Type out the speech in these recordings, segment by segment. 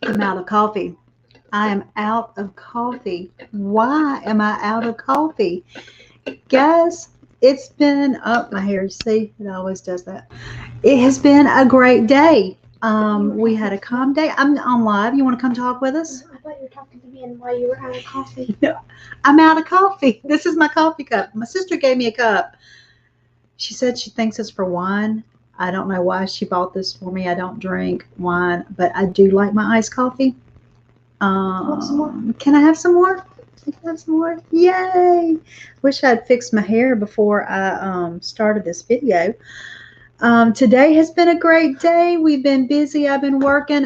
I'm out of coffee. I am out of coffee. Why am I out of coffee? Guys, it's been up my hair. See, it always does that. It has been a great day. We had a calm day. I'm on live. You want to come talk with us? I thought you were talking to me and why you were out of coffee. No, I'm out of coffee. This is my coffee cup. My sister gave me a cup. She said she thinks it's for wine. I don't know why she bought this for me. I don't drink wine, but I do like my iced coffee. Want some more? Can I have some more? Can I have some more? Yay! Wish I'd fixed my hair before I started this video. Today has been a great day. We've been busy. I've been working.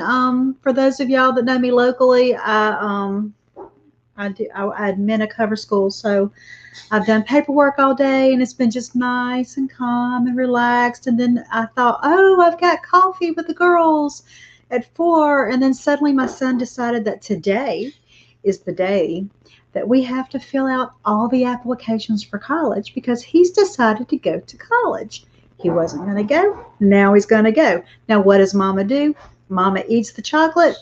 For those of y'all that know me locally, I admin a cover school, so I've done paperwork all day, and it's been just nice and calm and relaxed. And then I thought, oh, I've got coffee with the girls at 4, and then suddenly my son decided that today is the day that we have to fill out all the applications for college because he's decided to go to college. He wasn't going to go. Now he's going to go. Now what does Mama do? Mama eats the chocolate,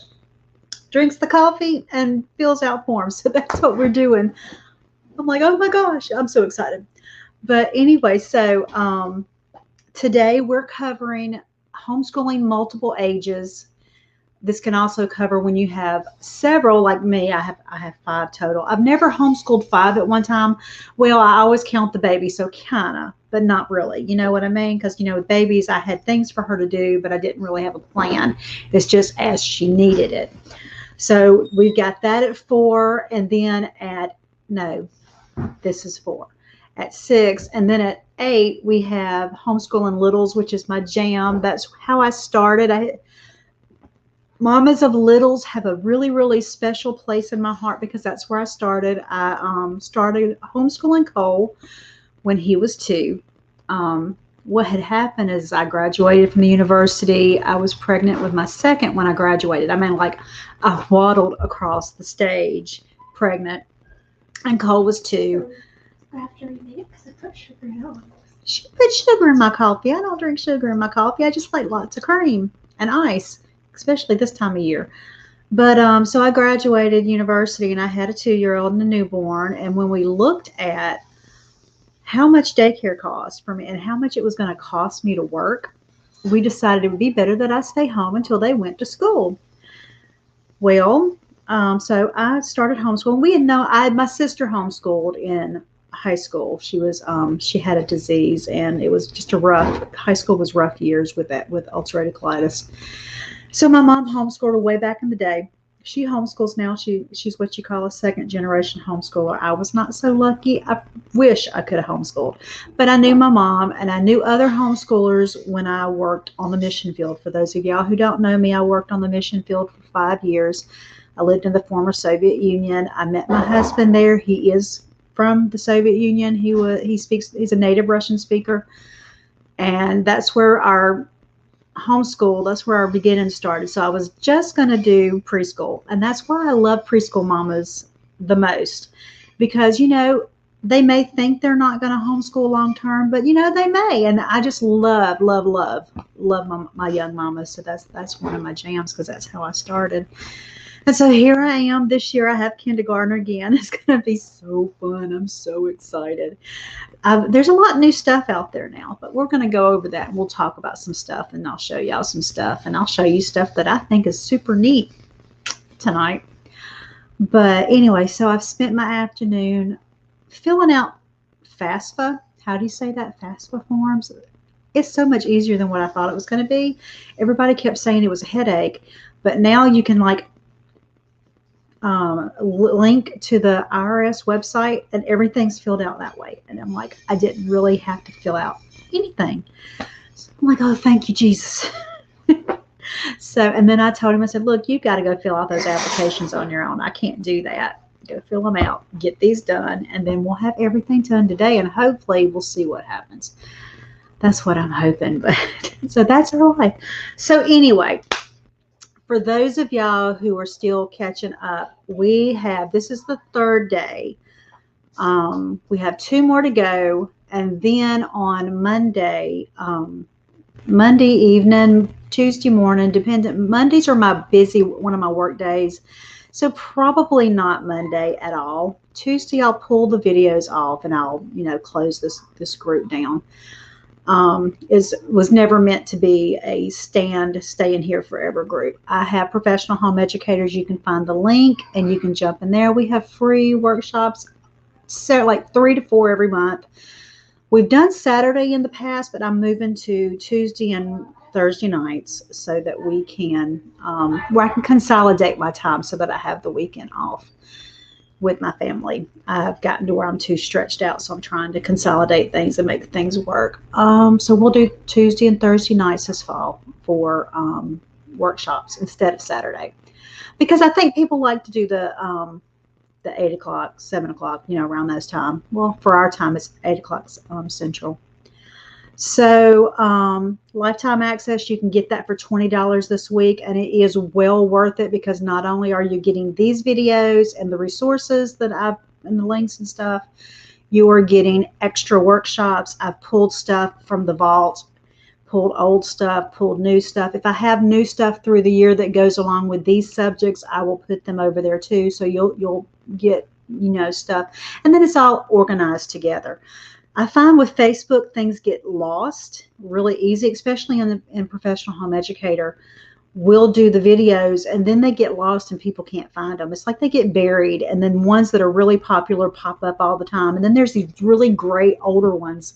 drinks the coffee, and fills out forms. So that's what we're doing. I'm like, oh my gosh, I'm so excited. But anyway, so today we're covering homeschooling multiple ages. This can also cover when you have several, like me. I have 5 total. I've never homeschooled 5 at one time. Well, I always count the baby, so kinda, but not really. You know what I mean? Because with babies, I had things for her to do, but I didn't really have a plan. It's just as she needed it. So we've got that at 4, and then this is 4. At 6, and then at 8, we have homeschooling littles, which is my jam. That's how I started. Mamas of littles have a really, really special place in my heart because that's where I started. I started homeschooling Cole when he was 2. What had happened is I graduated from the university. I was pregnant with my second when I graduated. I mean, like, I waddled across the stage pregnant, and Cole was 2. After you made it, because I put sugar in it. She put sugar in my coffee. I don't drink sugar in my coffee. I just like lots of cream and ice, especially this time of year. But so I graduated university, and I had a 2-year-old and a newborn. And when we looked at how much daycare cost for me and how much it was going to cost me to work, we decided it would be better that I stay home until they went to school. Well, so I started homeschooling. My sister homeschooled in high school. She had a disease, and it was just high school was rough years with ulcerative colitis. So my mom homeschooled her way back in the day. She homeschools now. She's what you call a second generation homeschooler. I was not so lucky. I wish I could have homeschooled, but I knew my mom, and I knew other homeschoolers when I worked on the mission field. For those of y'all who don't know me, I worked on the mission field for 5 years. I lived in the former Soviet Union. I met my husband there. He is from the Soviet Union. He's a native Russian speaker, and that's where that's where our beginning started. So I was just going to do preschool, and that's why I love preschool mamas the most, because they may think they're not going to homeschool long term, but they may, and I just love my young mamas. So that's one of my jams, because that's how I started. And so here I am. This year I have kindergarten again. It's going to be so fun. I'm so excited. There's a lot of new stuff out there now, but we're going to go over that, and we'll talk about some stuff, and I'll show y'all some stuff, and I'll show you stuff that I think is super neat tonight. But anyway, so I've spent my afternoon filling out FAFSA. How do you say that? FAFSA forms. It's so much easier than what I thought it was going to be. Everybody kept saying it was a headache, but now you can link to the IRS website, and everything's filled out that way. And I'm like, I didn't really have to fill out anything. So I'm like, oh, thank you, Jesus. And then I told him, I said, look, you've got to go fill out those applications on your own. I can't do that. Go fill them out, get these done, and then we'll have everything done today, and hopefully we'll see what happens. That's what I'm hoping. But so that's our life. So anyway, for those of y'all who are still catching up, this is the 3rd day. We have 2 more to go. And then on Monday evening, Tuesday morning, dependent. Mondays are one of my work days. So probably not Monday at all. Tuesday, I'll pull the videos off and I'll, close this group down. Was never meant to be a stay in here forever group. I have professional home educators. You can find the link and you can jump in there. We have free workshops, so like 3 to 4 every month. We've done Saturday in the past, but I'm moving to Tuesday and Thursday nights so that we can, where I can consolidate my time so that I have the weekend off with my family. I've gotten to where I'm too stretched out, so I'm trying to consolidate things and make things work. So we'll do Tuesday and Thursday nights this fall for workshops instead of Saturday, because I think people like to do the 8 o'clock, 7 o'clock, around those time. Well, for our time, it's 8 o'clock Central. So lifetime access, you can get that for $20 this week, and it is well worth it, because not only are you getting these videos and the resources and the links and stuff, you are getting extra workshops. I've pulled stuff from the vault, pulled old stuff, pulled new stuff. If I have new stuff through the year that goes along with these subjects, I will put them over there too. So you'll get, stuff. And then it's all organized together. I find with Facebook, things get lost really easy, especially in Professional Home Educator. We'll do the videos and then they get lost and people can't find them. It's like they get buried, and then ones that are really popular pop up all the time. And then there's these really great older ones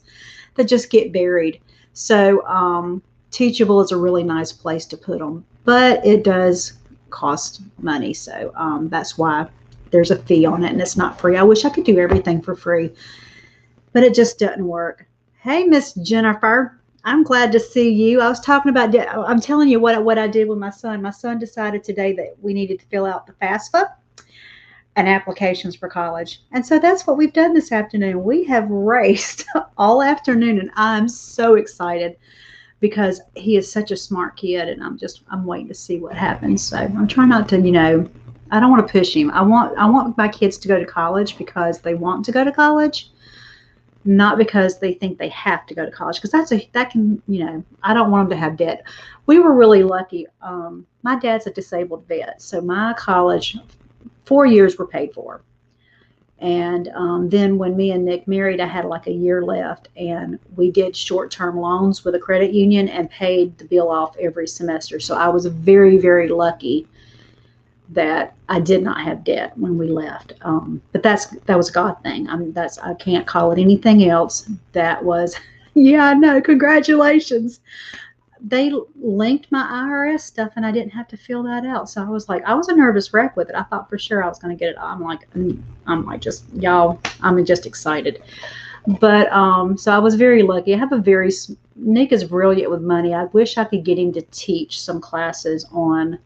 that just get buried. So Teachable is a really nice place to put them, but it does cost money. So that's why there's a fee on it, and it's not free. I wish I could do everything for free, but it just doesn't work. Hey, Miss Jennifer, I'm glad to see you. I was talking about, I'm telling you what I did with my son. My son decided today that we needed to fill out the FAFSA and applications for college. And so that's what we've done this afternoon. We have raced all afternoon, and I'm so excited because he is such a smart kid, and I'm waiting to see what happens. So I'm trying not to, I don't want to push him. I want my kids to go to college because they want to go to college, not because they think they have to go to college, because that can, I don't want them to have debt. We were really lucky. My dad's a disabled vet, so my college 4 years were paid for. And then when me and Nick married, I had like a year left, and we did short-term loans with a credit union and paid the bill off every semester. So I was very, very lucky that I did not have debt when we left. But that was a God thing. I can't call it anything else. That was, yeah, I know. Congratulations. They linked my IRS stuff, and I didn't have to fill that out. So I was a nervous wreck with it. I thought for sure I was going to get it. I'm like, just y'all, I'm just excited. But so I was very lucky. Nick is brilliant with money. I wish I could get him to teach some classes on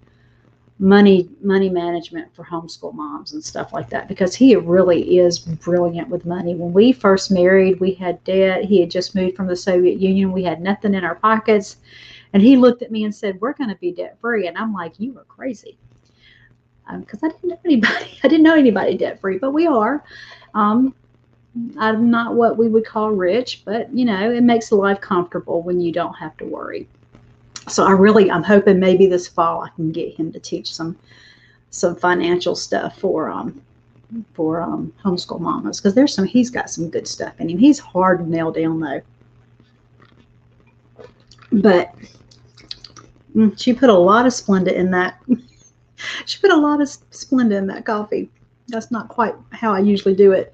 money management for homeschool moms and stuff like that, because he really is brilliant with money. When we first married, we had debt. He had just moved from the Soviet Union. We had nothing in our pockets, and he looked at me and said, "We're going to be debt free." And I'm like, "You are crazy," because I didn't know anybody debt free, but we are. I'm not what we would call rich, but it makes life comfortable when you don't have to worry. So I'm hoping maybe this fall I can get him to teach some financial stuff for homeschool mamas, because he's got some good stuff in him. He's hard to nail down though. But she put a lot of Splenda in that. She put a lot of Splenda in that coffee. That's not quite how I usually do it.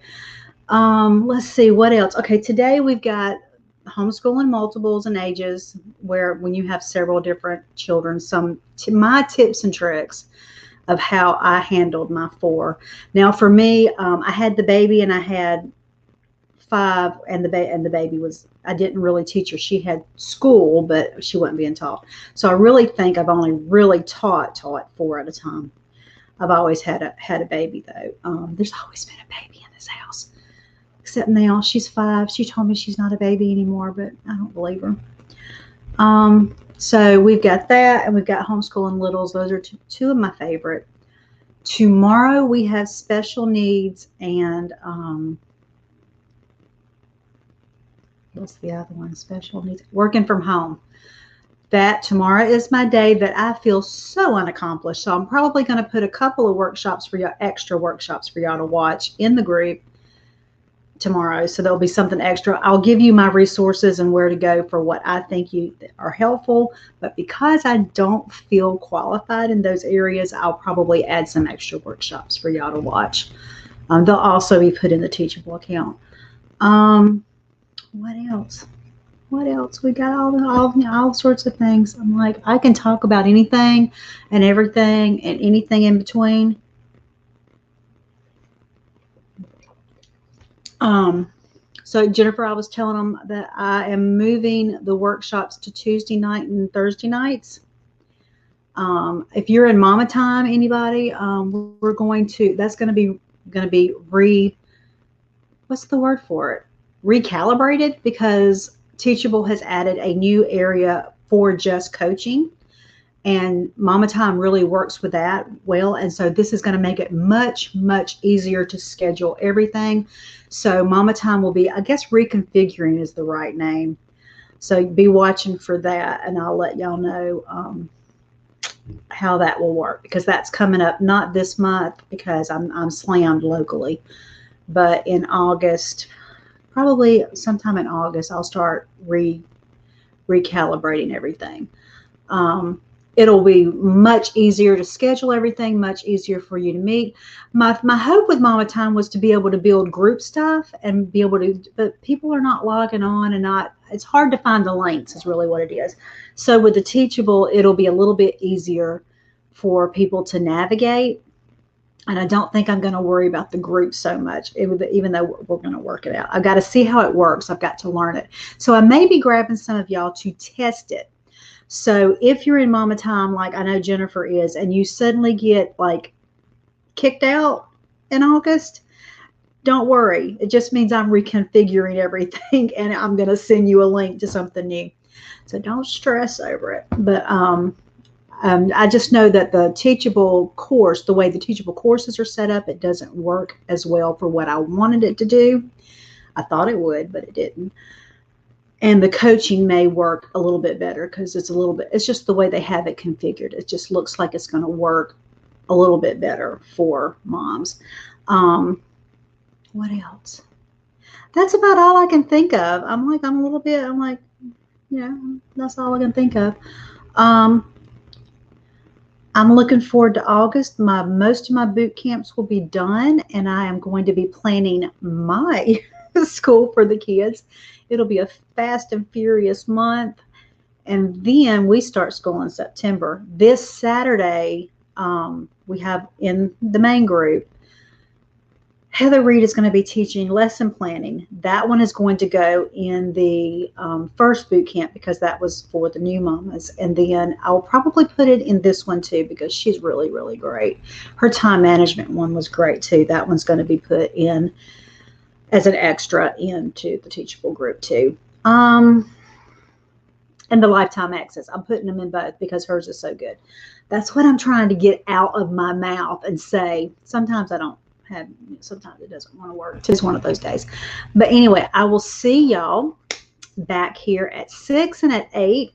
Let's see what else. Okay, today we've got homeschooling multiples and ages, where when you have several different children, my tips and tricks of how I handled my 4. Now for me, I had the baby and I had 5, and the baby was, I didn't really teach her. She had school, but she wasn't being taught. So I really think I've only really taught 4 at a time. I've always had a baby though. There's always been a baby in this house. Except now she's 5. She told me she's not a baby anymore, but I don't believe her. So we've got that, and we've got homeschooling littles. Those are two of my favorite. Tomorrow we have special needs and what's the other one? Special needs, working from home. that tomorrow is my day that I feel so unaccomplished. So I'm probably going to put a couple of workshops for y'all, extra workshops for y'all to watch in the group tomorrow. So there'll be something extra. I'll give you my resources and where to go for what I think you are helpful. But because I don't feel qualified in those areas, I'll probably add some extra workshops for y'all to watch. They'll also be put in the Teachable account. What else? What else? We got all sorts of things. I'm like, I can talk about anything and everything and anything in between. So Jennifer, I was telling them that I am moving the workshops to Tuesday night and Thursday nights. If you're in Mama Time, anybody, we're going to, that's going to be what's the word for it? Recalibrated, because Teachable has added a new area for just coaching, and Mama Time really works with that well. And so this is going to make it much, much easier to schedule everything. So Mama Time will be, I guess, reconfiguring is the right name. So be watching for that, and I'll let y'all know how that will work, because that's coming up not this month because I'm slammed locally, but in August, probably sometime in August, I'll start recalibrating everything. It'll be much easier to schedule everything, much easier for you to meet. My hope with Mama Time was to be able to build group stuff and be able to, but people are not logging on, and it's hard to find the links is really what it is. So with the Teachable, it'll be a little bit easier for people to navigate. And I don't think I'm going to worry about the group so much, even though we're going to work it out. I've got to see how it works. I've got to learn it. So I may be grabbing some of y'all to test it. So if you're in Mama Time, like I know Jennifer is, and you suddenly get like kicked out in August, don't worry. It just means I'm reconfiguring everything, and I'm going to send you a link to something new. So don't stress over it. But I just know that the Teachable course, the way the Teachable courses are set up, it doesn't work as well for what I wanted it to do. I thought it would, but it didn't. And the coaching may work a little bit better because it's just the way they have it configured. It just looks like it's going to work a little bit better for moms. What else? That's about all I can think of. I'm like, that's all I can think of. I'm looking forward to August. Most of my boot camps will be done, and I am going to be planning my school for the kids. It'll be a fast and furious month, and then we start school in September. This Saturday, we have in the main group, Heather Reed is going to be teaching lesson planning. That one is going to go in the first boot camp because that was for the new mamas. And then I'll probably put it in this one too because she's really, really great. Her time management one was great too. That one's going to be put in as an extra into the Teachable group too. And the lifetime access. I'm putting them in both because hers is so good. That's what I'm trying to get out of my mouth and say. Sometimes I don't. Sometimes it doesn't want to work. It's one of those days. But anyway, I will see y'all back here at 6 and at 8.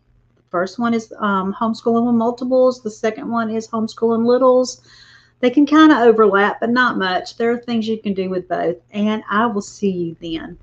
First one is homeschooling with multiples. The second one is homeschooling littles. They can kind of overlap, but not much. There are things you can do with both. And I will see you then.